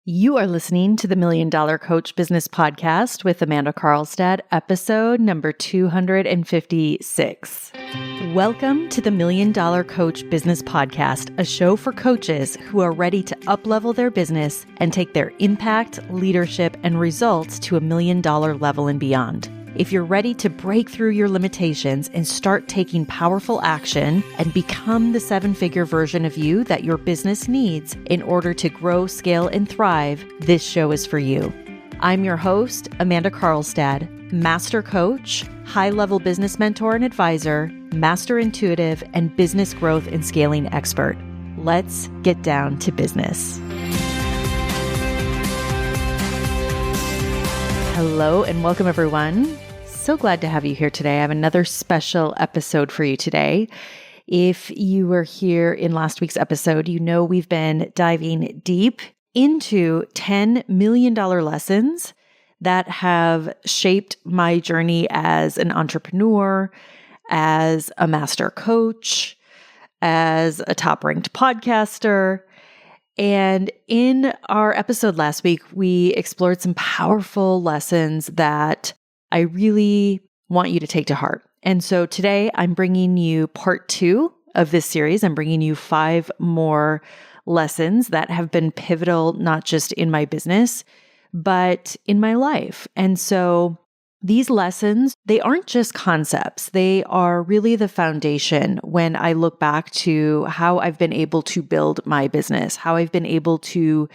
You are listening to the Million Dollar Coach Business Podcast with Amanda Karlstad, episode number 256. Welcome to the Million Dollar Coach Business Podcast, a show for coaches who are ready to up-level their business and take their impact, leadership, and results to $1 million level and beyond. If you're ready to break through your limitations and start taking powerful action and become the seven-figure version of you that your business needs in order to grow, scale, and thrive, this show is for you. I'm your host, Amanda Karlstad, master coach, high-level business mentor and advisor, master intuitive, and business growth and scaling expert. Let's get down to business. Hello and welcome, everyone. So glad to have you here today. I have another special episode for you today. If you were here in last week's episode, you know we've been diving deep into $10 million lessons that have shaped my journey as an entrepreneur, as a master coach, as a top-ranked podcaster. And in our episode last week, we explored some powerful lessons that I really want you to take to heart. And so today I'm bringing you part 2 of this series. I'm bringing you 5 more lessons that have been pivotal, not just in my business, but in my life. And so these lessons, they aren't just concepts. They are really the foundation when I look back to how I've been able to build my business, how I've been able to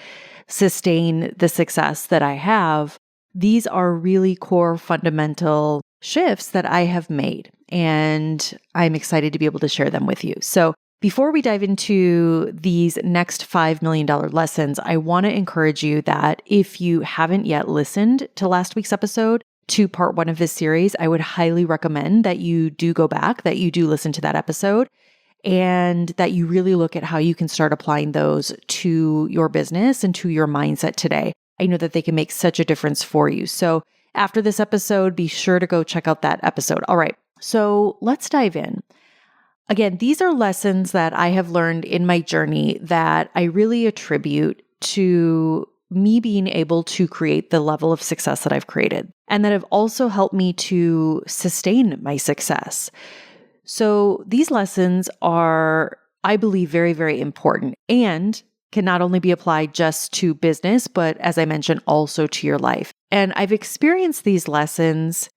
sustain the success that I have. These are really core fundamental shifts that I have made, and I'm excited to be able to share them with you. So before we dive into these next $5 million lessons, I want to encourage you that if you haven't yet listened to last week's episode, to part 1 of this series, I would highly recommend that you do go back, that you do listen to that episode, and that you really look at how you can start applying those to your business and to your mindset today. I know that they can make such a difference for you. So after this episode, be sure to go check out that episode. All right, so let's dive in. Again, these are lessons that I have learned in my journey that I really attribute to me being able to create the level of success that I've created, and that have also helped me to sustain my success. So these lessons are, I believe, very, very important and can not only be applied just to business, but as I mentioned, also to your life. And I've experienced these lessons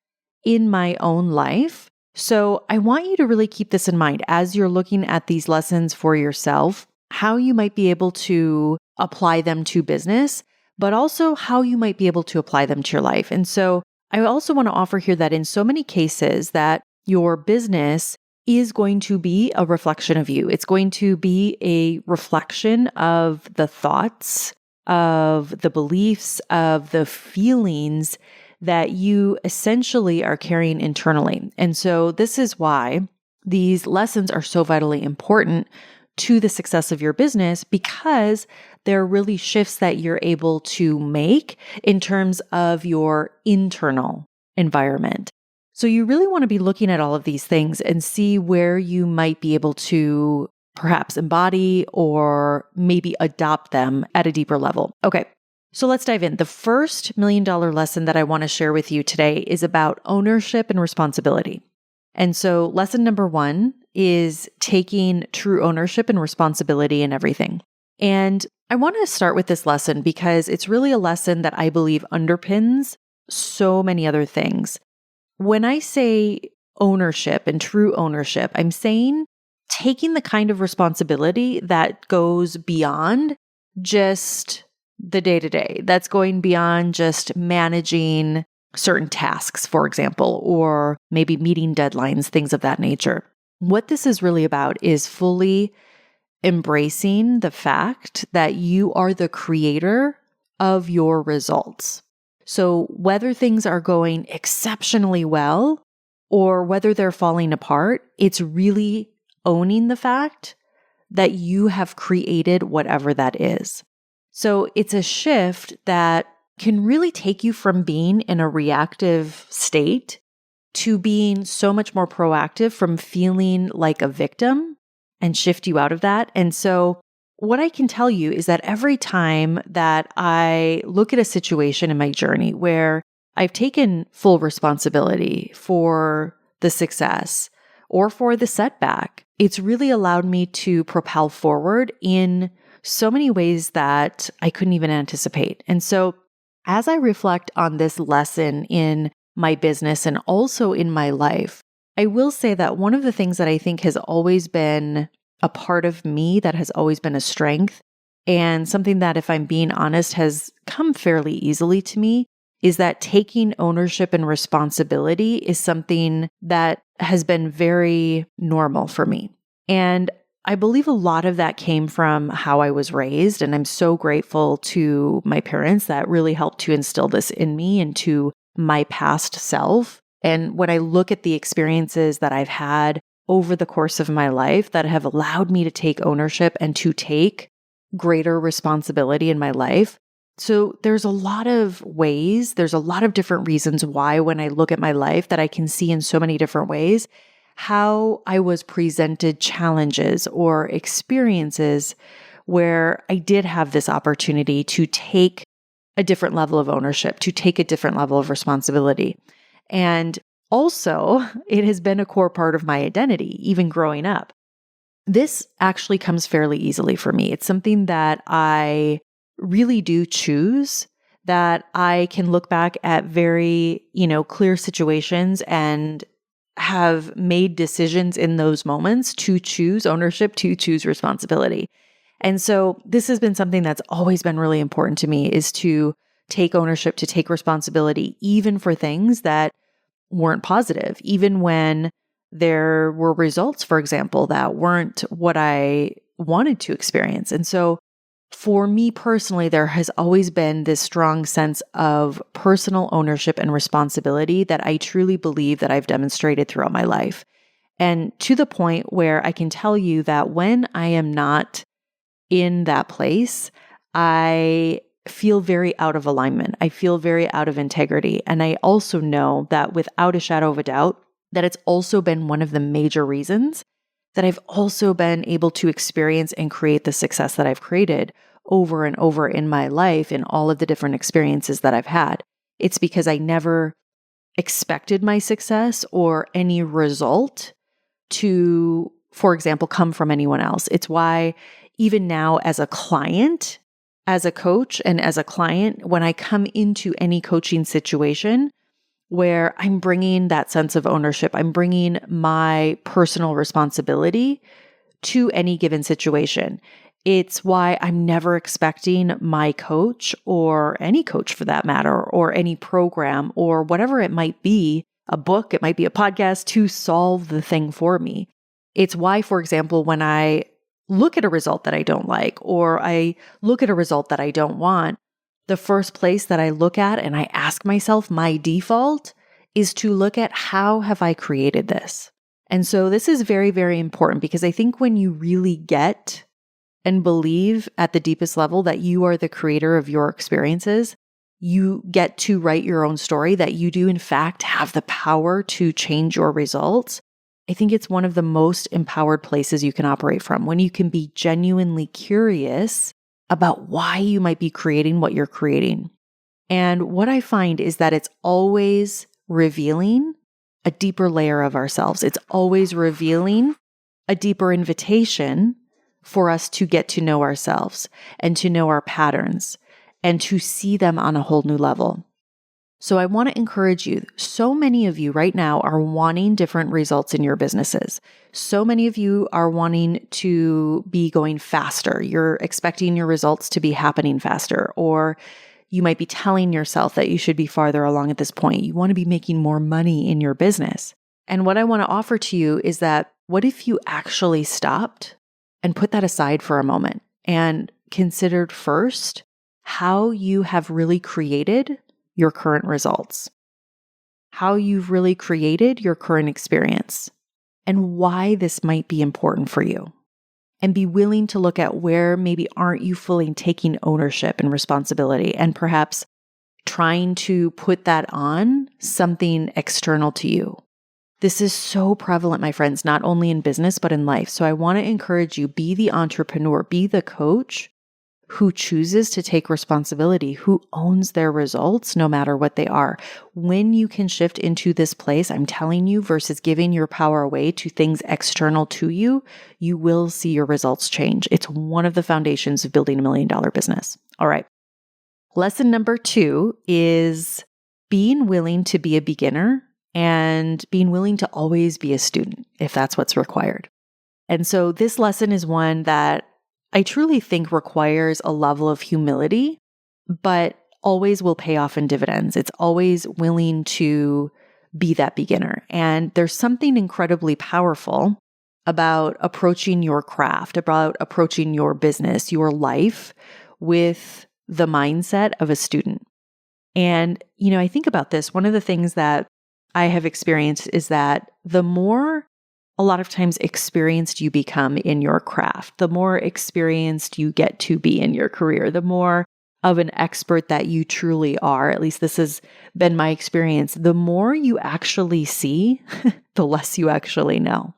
in my own life. So I want you to really keep this in mind as you're looking at these lessons for yourself, how you might be able to apply them to business, but also how you might be able to apply them to your life. And so I also want to offer here that in so many cases that your business is going to be a reflection of you. It's going to be a reflection of the thoughts, of the beliefs, of the feelings that you essentially are carrying internally. And so this is why these lessons are so vitally important to the success of your business, because they're really shifts that you're able to make in terms of your internal environment. So you really want to be looking at all of these things and see where you might be able to perhaps embody or maybe adopt them at a deeper level. Okay, so let's dive in. The first $1 million lesson that I want to share with you today is about ownership and responsibility. And so lesson number 1 is taking true ownership and responsibility in everything. And I want to start with this lesson because it's really a lesson that I believe underpins so many other things. When I say ownership and true ownership, I'm saying taking the kind of responsibility that goes beyond just the day-to-day, that's going beyond just managing certain tasks, for example, or maybe meeting deadlines, things of that nature. What this is really about is fully embracing the fact that you are the creator of your results. So whether things are going exceptionally well or whether they're falling apart, it's really owning the fact that you have created whatever that is. So it's a shift that can really take you from being in a reactive state to being so much more proactive, from feeling like a victim and shift you out of that. And so what I can tell you is that every time that I look at a situation in my journey where I've taken full responsibility for the success or for the setback, it's really allowed me to propel forward in so many ways that I couldn't even anticipate. And so as I reflect on this lesson in my business and also in my life, I will say that one of the things that I think has always been a part of me, that has always been a strength, and something that, if I'm being honest, has come fairly easily to me, is that taking ownership and responsibility is something that has been very normal for me. And I believe a lot of that came from how I was raised. And I'm so grateful to my parents that really helped to instill this in me and to my past self. And when I look at the experiences that I've had over the course of my life that have allowed me to take ownership and to take greater responsibility in my life. So there's a lot of ways, there's a lot of different reasons why when I look at my life that I can see in so many different ways how I was presented challenges or experiences where I did have this opportunity to take a different level of ownership, to take a different level of responsibility. And also, it has been a core part of my identity, even growing up. This actually comes fairly easily for me. It's something that I really do choose, that I can look back at very, clear situations and have made decisions in those moments to choose ownership, to choose responsibility. And so this has been something that's always been really important to me, is to take ownership, to take responsibility, even for things that weren't positive, even when there were results, for example, that weren't what I wanted to experience. And so for me personally, there has always been this strong sense of personal ownership and responsibility that I truly believe that I've demonstrated throughout my life. And to the point where I can tell you that when I am not in that place, I feel very out of alignment. I feel very out of integrity. And I also know that without a shadow of a doubt, that it's also been one of the major reasons that I've also been able to experience and create the success that I've created over and over in my life in all of the different experiences that I've had. It's because I never expected my success or any result to, for example, come from anyone else. It's why even now as a client, as a coach, and as a client, when I come into any coaching situation where I'm bringing that sense of ownership, I'm bringing my personal responsibility to any given situation. It's why I'm never expecting my coach, or any coach for that matter, or any program or whatever it might be, a book, it might be a podcast, to solve the thing for me. It's why, for example, when I look at a result that I don't like, or I look at a result that I don't want, the first place that I look at and I ask myself, my default is to look at how have I created this? And so this is very, very important, because I think when you really get and believe at the deepest level that you are the creator of your experiences, you get to write your own story, that you do in fact have the power to change your results. I think it's one of the most empowered places you can operate from, when you can be genuinely curious about why you might be creating what you're creating. And what I find is that it's always revealing a deeper layer of ourselves. It's always revealing a deeper invitation for us to get to know ourselves and to know our patterns and to see them on a whole new level. So I want to encourage you. So many of you right now are wanting different results in your businesses. So many of you are wanting to be going faster. You're expecting your results to be happening faster, or you might be telling yourself that you should be farther along at this point. You want to be making more money in your business. And what I want to offer to you is that, what if you actually stopped and put that aside for a moment and considered first how you have really created your current results, how you've really created your current experience, and why this might be important for you. And be willing to look at where maybe aren't you fully taking ownership and responsibility, and perhaps trying to put that on something external to you. This is so prevalent, my friends, not only in business, but in life. So I want to encourage you, be the entrepreneur, be the coach who chooses to take responsibility, who owns their results no matter what they are. When you can shift into this place, I'm telling you, versus giving your power away to things external to you, you will see your results change. It's one of the foundations of building $1 million business. All right. Lesson number 2 is being willing to be a beginner and being willing to always be a student if that's what's required. And so this lesson is one that I truly think requires a level of humility, but always will pay off in dividends. It's always willing to be that beginner. And there's something incredibly powerful about approaching your craft, about approaching your business, your life with the mindset of a student. And, I think about this. One of the things that I have experienced is that the more a lot of times experienced you become in your craft, the more experienced you get to be in your career, the more of an expert that you truly are, at least this has been my experience, the more you actually see, the less you actually know.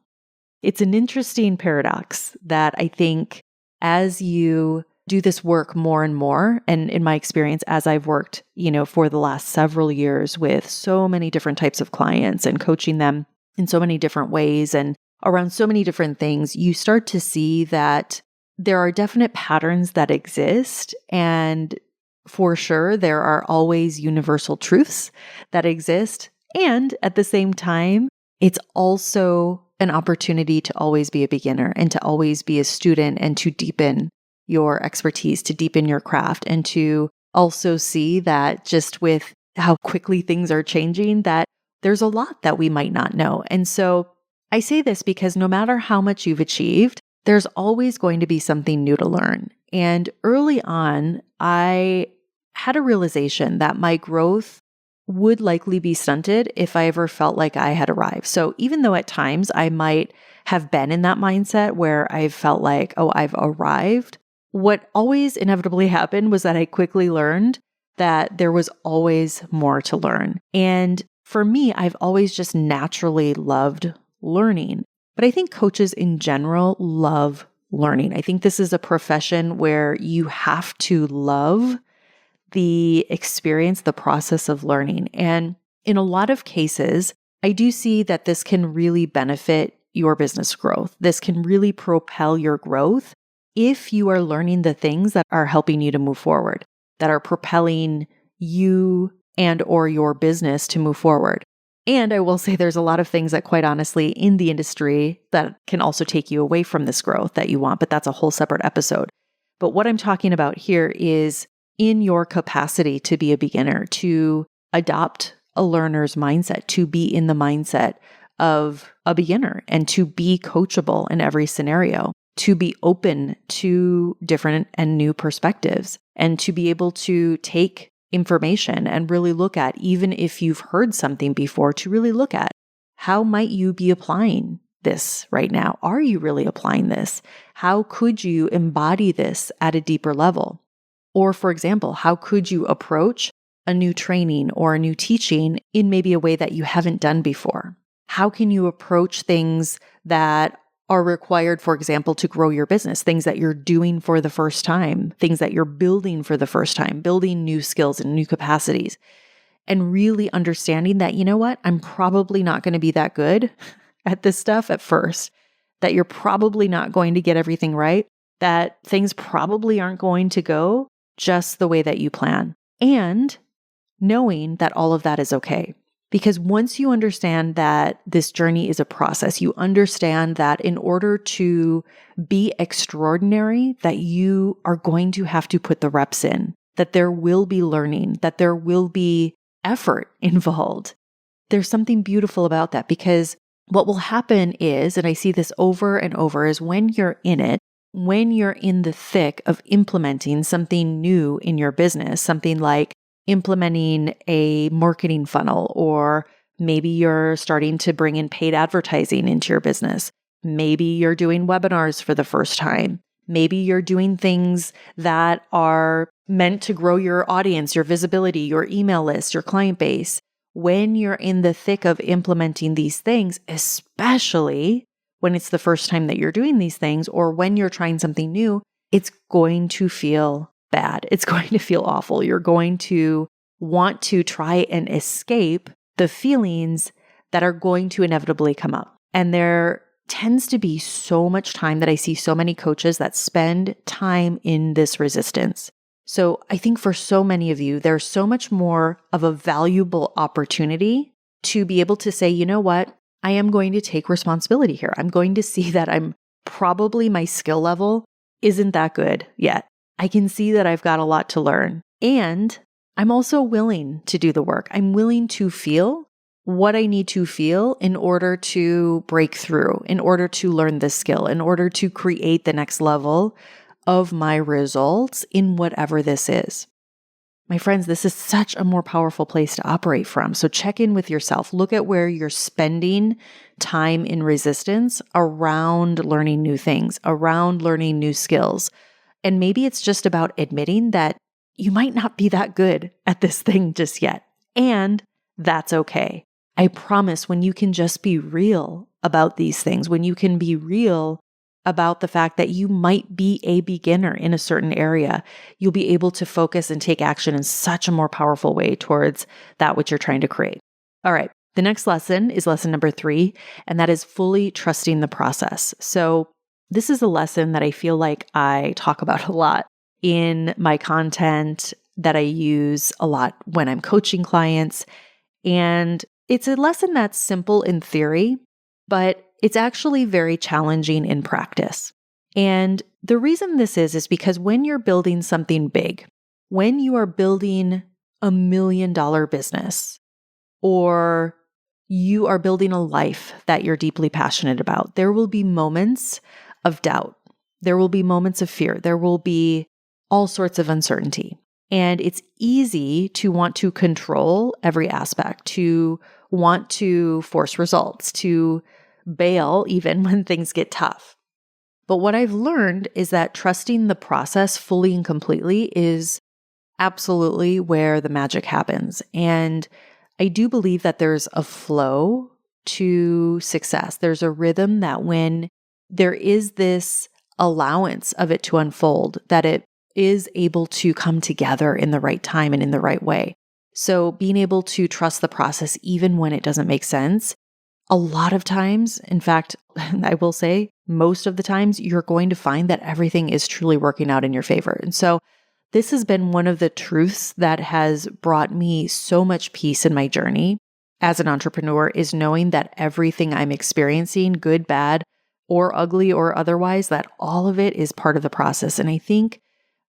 It's an interesting paradox that I think as you do this work more and more, and in my experience, as I've worked, for the last several years with so many different types of clients and coaching them in so many different ways and around so many different things, you start to see that there are definite patterns that exist. And for sure, there are always universal truths that exist. And at the same time, it's also an opportunity to always be a beginner and to always be a student and to deepen your expertise, to deepen your craft, and to also see that just with how quickly things are changing, that there's a lot that we might not know. And so I say this because no matter how much you've achieved, there's always going to be something new to learn. And early on, I had a realization that my growth would likely be stunted if I ever felt like I had arrived. So even though at times I might have been in that mindset where I felt like, oh, I've arrived, what always inevitably happened was that I quickly learned that there was always more to learn. And for me, I've always just naturally loved learning. But I think coaches in general love learning. I think this is a profession where you have to love the experience, the process of learning. And in a lot of cases, I do see that this can really benefit your business growth. This can really propel your growth if you are learning the things that are helping you to move forward, that are propelling you and or your business to move forward. And I will say there's a lot of things that quite honestly in the industry that can also take you away from this growth that you want, but that's a whole separate episode. But what I'm talking about here is in your capacity to be a beginner, to adopt a learner's mindset, to be in the mindset of a beginner and to be coachable in every scenario, to be open to different and new perspectives, and to be able to take information and really look at, even if you've heard something before, to really look at how might you be applying this right now? Are you really applying this? How could you embody this at a deeper level? Or for example, how could you approach a new training or a new teaching in maybe a way that you haven't done before? How can you approach things that are required, for example, to grow your business, things that you're doing for the first time, things that you're building for the first time, building new skills and new capacities, and really understanding that, you know what, I'm probably not going to be that good at this stuff at first, that you're probably not going to get everything right, that things probably aren't going to go just the way that you plan, and knowing that all of that is okay. Because once you understand that this journey is a process, you understand that in order to be extraordinary, that you are going to have to put the reps in, that there will be learning, that there will be effort involved. There's something beautiful about that, because what will happen is, and I see this over and over, is when you're in it, when you're in the thick of implementing something new in your business, something like implementing a marketing funnel, or maybe you're starting to bring in paid advertising into your business. Maybe you're doing webinars for the first time. Maybe you're doing things that are meant to grow your audience, your visibility, your email list, your client base, when you're in the thick of implementing these things, especially when it's the first time that you're doing these things or when you're trying something new, it's going to feel bad. It's going to feel awful. You're going to want to try and escape the feelings that are going to inevitably come up. And there tends to be so much time that I see so many coaches that spend time in this resistance. So I think for so many of you, there's so much more of a valuable opportunity to be able to say, you know what? I am going to take responsibility here. I'm going to see that my skill level isn't that good yet. I can see that I've got a lot to learn. And I'm also willing to do the work. I'm willing to feel what I need to feel in order to break through, in order to learn this skill, in order to create the next level of my results in whatever this is. My friends, this is such a more powerful place to operate from. So check in with yourself. Look at where you're spending time in resistance around learning new things, around learning new skills. And maybe it's just about admitting that you might not be that good at this thing just yet. And that's okay. I promise when you can just be real about these things, when you can be real about the fact that you might be a beginner in a certain area, you'll be able to focus and take action in such a more powerful way towards that which you're trying to create. All right. The next lesson is lesson number 3, and that is fully trusting the process. So this is a lesson that I feel like I talk about a lot in my content, that I use a lot when I'm coaching clients. And it's a lesson that's simple in theory, but it's actually very challenging in practice. And the reason this is because when you're building something big, when you are building $1 million business, or you are building a life that you're deeply passionate about, there will be moments of doubt. There will be moments of fear. There will be all sorts of uncertainty. And it's easy to want to control every aspect, to want to force results, to bail even when things get tough. But what I've learned is that trusting the process fully and completely is absolutely where the magic happens. And I do believe that there's a flow to success. There's a rhythm that when there is this allowance of it to unfold, that it is able to come together in the right time and in the right way. So being able to trust the process even when it doesn't make sense, a lot of times, in fact, I will say most of the times, you're going to find that everything is truly working out in your favor. And so this has been one of the truths that has brought me so much peace in my journey as an entrepreneur, is knowing that everything I'm experiencing, good, bad, or ugly or otherwise, that all of it is part of the process. And I think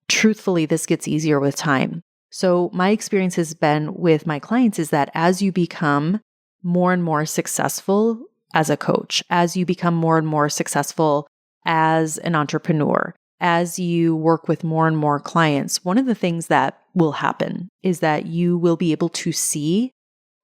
truthfully, this gets easier with time. So my experience has been with my clients is that as you become more and more successful as a coach, as you become more and more successful as an entrepreneur, as you work with more and more clients, one of the things that will happen is that you will be able to see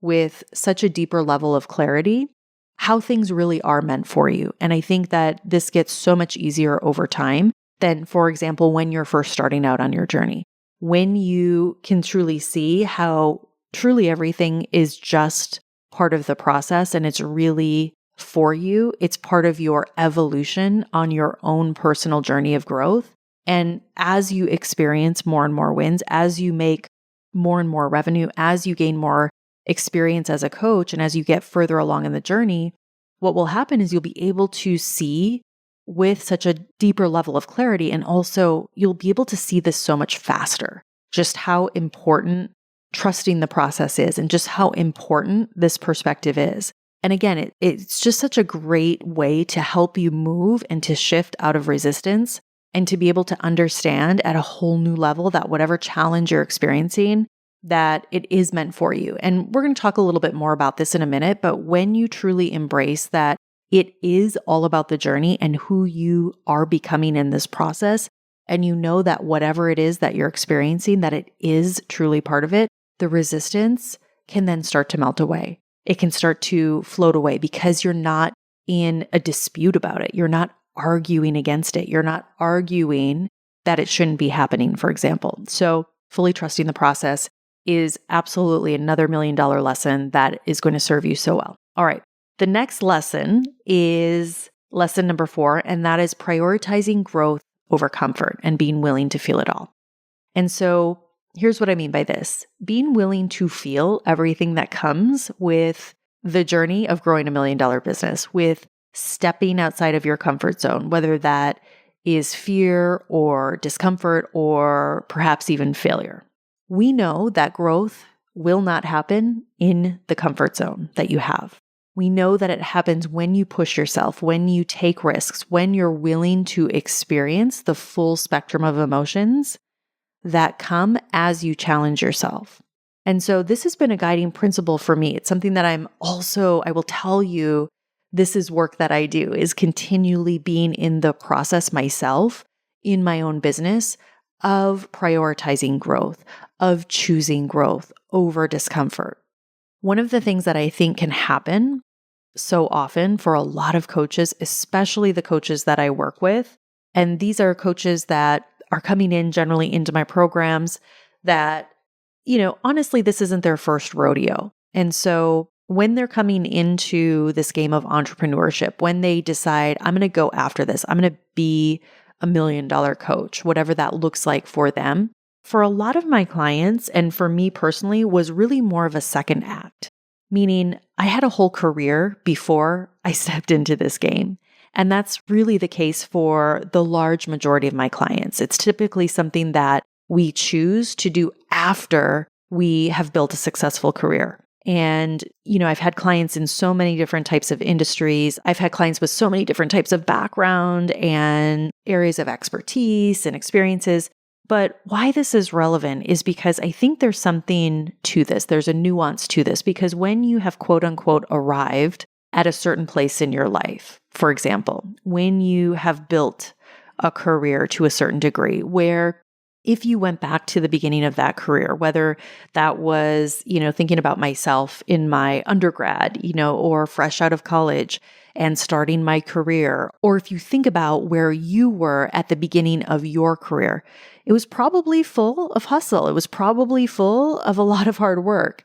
with such a deeper level of clarity how things really are meant for you. And I think that this gets so much easier over time than, for example, when you're first starting out on your journey. When you can truly see how truly everything is just part of the process and it's really for you, it's part of your evolution on your own personal journey of growth. And as you experience more and more wins, as you make more and more revenue, as you gain more experience as a coach, and as you get further along in the journey, what will happen is you'll be able to see with such a deeper level of clarity. And also you'll be able to see this so much faster, just how important trusting the process is and just how important this perspective is. And again, it's just such a great way to help you move and to shift out of resistance and to be able to understand at a whole new level that whatever challenge you're experiencing, that it is meant for you. And we're going to talk a little bit more about this in a minute, but when you truly embrace that it is all about the journey and who you are becoming in this process, and you know that whatever it is that you're experiencing, that it is truly part of it, the resistance can then start to melt away. It can start to float away because you're not in a dispute about it. You're not arguing against it. You're not arguing that it shouldn't be happening, for example. So fully trusting the process is absolutely another $1 million lesson that is going to serve you so well. All right. The next lesson is lesson number 4, and that is prioritizing growth over comfort and being willing to feel it all. And so here's what I mean by this. Being willing to feel everything that comes with the journey of growing a $1 million business, with stepping outside of your comfort zone, whether that is fear or discomfort or perhaps even failure. We know that growth will not happen in the comfort zone that you have. We know that it happens when you push yourself, when you take risks, when you're willing to experience the full spectrum of emotions that come as you challenge yourself. And so this has been a guiding principle for me. It's something that I will tell you, this is work that I do, is continually being in the process myself in my own business of prioritizing growth, of choosing growth over discomfort. One of the things that I think can happen so often for a lot of coaches, especially the coaches that I work with, and these are coaches that are coming in generally into my programs that, honestly, this isn't their first rodeo. And so when they're coming into this game of entrepreneurship, when they decide, I'm going to go after this, I'm going to be a $1 million coach, whatever that looks like for them, for a lot of my clients, and for me personally, was really more of a second act. Meaning I had a whole career before I stepped into this game. And that's really the case for the large majority of my clients. It's typically something that we choose to do after we have built a successful career. And, I've had clients in so many different types of industries. I've had clients with so many different types of background and areas of expertise and experiences. But why this is relevant is because I think there's something to this. There's a nuance to this, because when you have quote unquote arrived at a certain place in your life, for example, when you have built a career to a certain degree, where if you went back to the beginning of that career, whether that was, thinking about myself in my undergrad, or fresh out of college and starting my career, or if you think about where you were at the beginning of your career, it was probably full of hustle. It was probably full of a lot of hard work.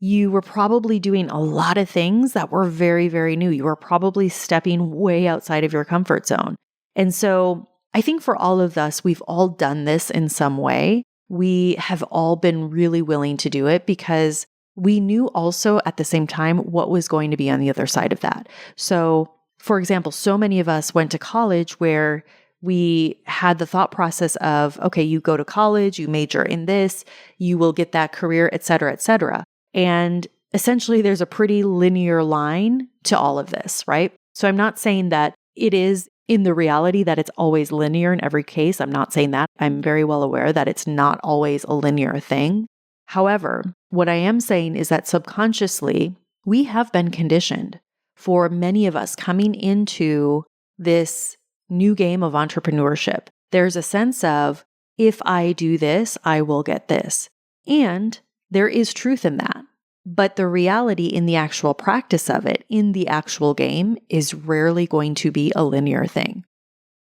You were probably doing a lot of things that were very, very new. You were probably stepping way outside of your comfort zone. And so I think for all of us, we've all done this in some way. We have all been really willing to do it because we knew also at the same time what was going to be on the other side of that. So, for example, so many of us went to college where we had the thought process of, okay, you go to college, you major in this, you will get that career, et cetera, et cetera. And essentially, there's a pretty linear line to all of this, right? So I'm not saying that it is in the reality that it's always linear in every case. I'm not saying that. I'm very well aware that it's not always a linear thing. However, what I am saying is that subconsciously, we have been conditioned for many of us coming into this new game of entrepreneurship. There's a sense of, if I do this, I will get this. And there is truth in that. But the reality in the actual practice of it, in the actual game, is rarely going to be a linear thing.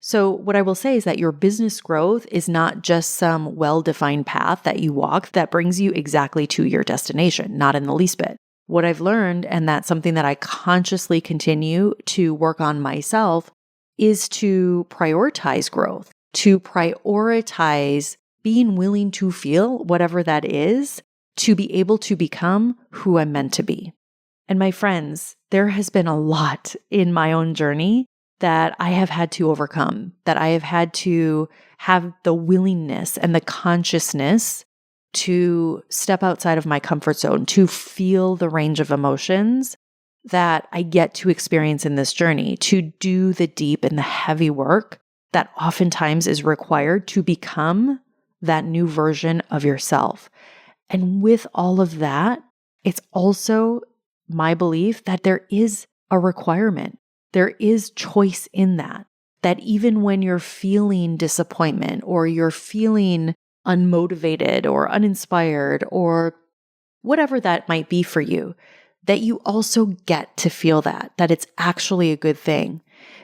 So what I will say is that your business growth is not just some well-defined path that you walk that brings you exactly to your destination, not in the least bit. What I've learned, and that's something that I consciously continue to work on myself, is to prioritize growth, to prioritize being willing to feel whatever that is, to be able to become who I'm meant to be. And my friends, there has been a lot in my own journey that I have had to overcome, that I have had to have the willingness and the consciousness to step outside of my comfort zone, to feel the range of emotions that I get to experience in this journey, to do the deep and the heavy work that oftentimes is required to become that new version of yourself. And with all of that, it's also my belief that there is a requirement. There is choice in that, that even when you're feeling disappointment or you're feeling unmotivated or uninspired or whatever that might be for you, that you also get to feel that it's actually a good thing.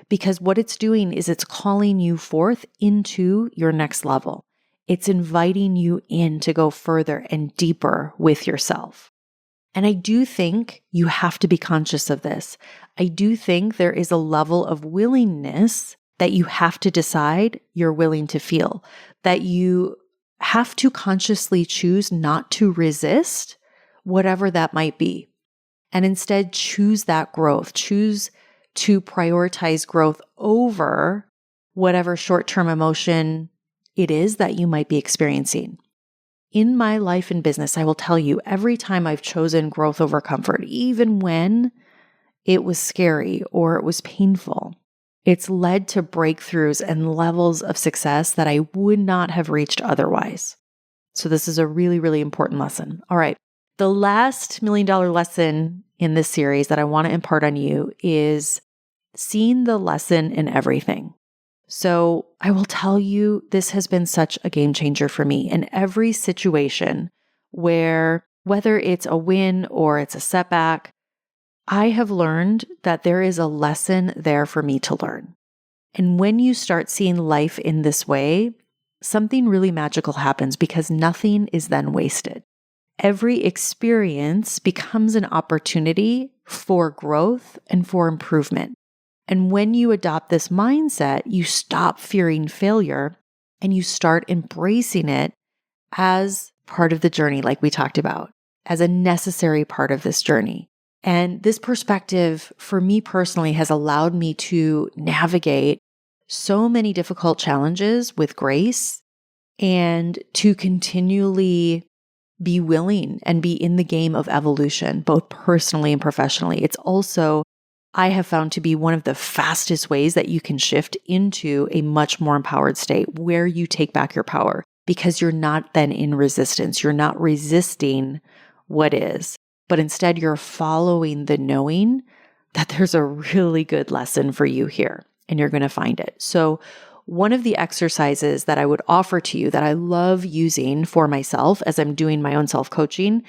Because what it's doing is it's calling you forth into your next level. It's inviting you in to go further and deeper with yourself. And I do think you have to be conscious of this. I do think there is a level of willingness that you have to decide you're willing to feel, that you have to consciously choose not to resist whatever that might be, and instead choose that growth, choose to prioritize growth over whatever short-term emotion it is that you might be experiencing. In my life and business, I will tell you, every time I've chosen growth over comfort, even when it was scary or it was painful, it's led to breakthroughs and levels of success that I would not have reached otherwise. So this is a really, really important lesson. All right. The last $1 million lesson in this series that I want to impart on you is seeing the lesson in everything. So I will tell you, this has been such a game changer for me in every situation where, whether it's a win or it's a setback, I have learned that there is a lesson there for me to learn. And when you start seeing life in this way, something really magical happens because nothing is then wasted. Every experience becomes an opportunity for growth and for improvement. And when you adopt this mindset, you stop fearing failure and you start embracing it as part of the journey, like we talked about, as a necessary part of this journey. And this perspective, for me personally, has allowed me to navigate so many difficult challenges with grace and to continually be willing and be in the game of evolution, both personally and professionally. It's also, I have found, to be one of the fastest ways that you can shift into a much more empowered state where you take back your power, because you're not then in resistance. You're not resisting what is, but instead you're following the knowing that there's a really good lesson for you here and you're going to find it. So one of the exercises that I would offer to you that I love using for myself as I'm doing my own self-coaching,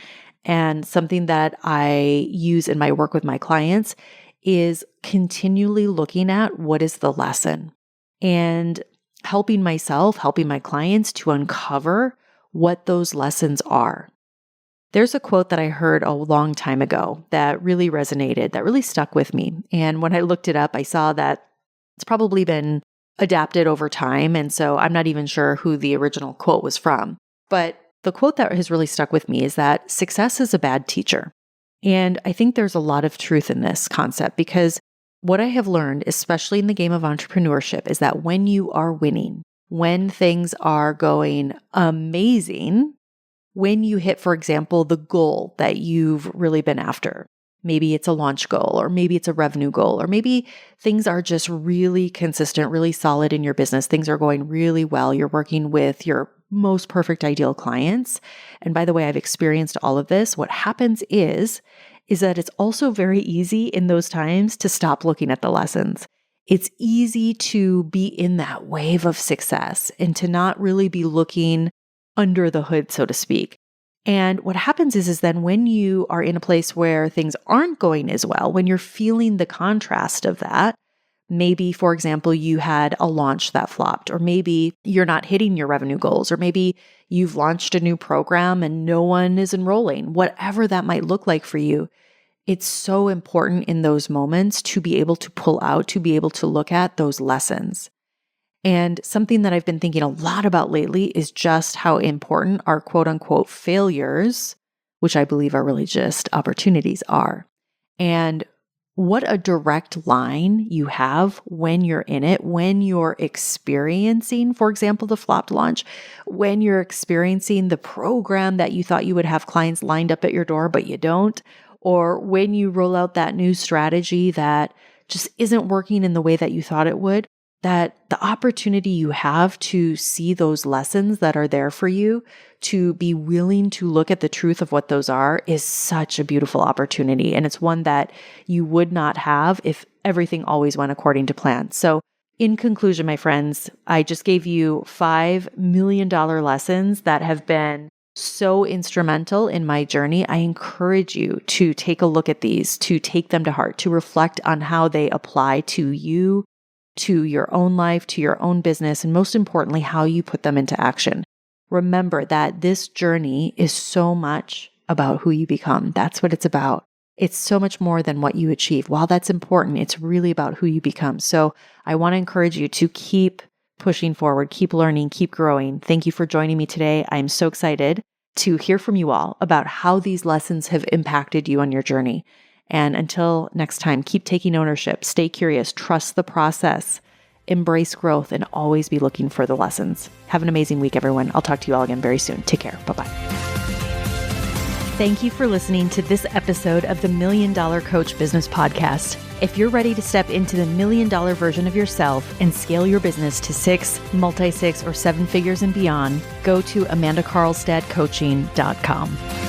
and something that I use in my work with my clients, is continually looking at what is the lesson and helping myself, helping my clients to uncover what those lessons are. There's a quote that I heard a long time ago that really resonated, that really stuck with me. And when I looked it up, I saw that it's probably been adapted over time. And so I'm not even sure who the original quote was from. But the quote that has really stuck with me is that success is a bad teacher. And I think there's a lot of truth in this concept, because what I have learned, especially in the game of entrepreneurship, is that when you are winning, when things are going amazing, when you hit, for example, the goal that you've really been after, maybe it's a launch goal, or maybe it's a revenue goal, or maybe things are just really consistent, really solid in your business. Things are going really well. You're working with your most perfect ideal clients. And by the way, I've experienced all of this. What happens is that it's also very easy in those times to stop looking at the lessons. It's easy to be in that wave of success and to not really be looking under the hood, so to speak. And what happens is then when you are in a place where things aren't going as well, when you're feeling the contrast of that, maybe, for example, you had a launch that flopped, or maybe you're not hitting your revenue goals, or maybe you've launched a new program and no one is enrolling, whatever that might look like for you. It's so important in those moments to be able to pull out, to be able to look at those lessons. And something that I've been thinking a lot about lately is just how important our quote unquote failures, which I believe are really just opportunities, are. And what a direct line you have when you're in it, when you're experiencing, for example, the flopped launch, when you're experiencing the program that you thought you would have clients lined up at your door, but you don't, or when you roll out that new strategy that just isn't working in the way that you thought it would. That the opportunity you have to see those lessons that are there for you, to be willing to look at the truth of what those are, is such a beautiful opportunity. And it's one that you would not have if everything always went according to plan. So in conclusion, my friends, I just gave you $5 million lessons that have been so instrumental in my journey. I encourage you to take a look at these, to take them to heart, to reflect on how they apply to you, to your own life, to your own business, and most importantly, how you put them into action. remember that this journey is so much about who you become. That's what it's about. It's so much more than what you achieve. While that's important, it's really about who you become. So I want to encourage you to keep pushing forward, keep learning, keep growing. Thank you for joining me today. I'm so excited to hear from you all about how these lessons have impacted you on your journey. And until next time, keep taking ownership, stay curious, trust the process, embrace growth, and always be looking for the lessons. Have an amazing week, everyone. I'll talk to you all again very soon. Take care. Bye-bye. Thank you for listening to this episode of the $1 Million Coach Business Podcast. If you're ready to step into the $1 million version of yourself and scale your business to 6, multi-6, or 7 figures and beyond, go to amandakarlstadcoaching.com.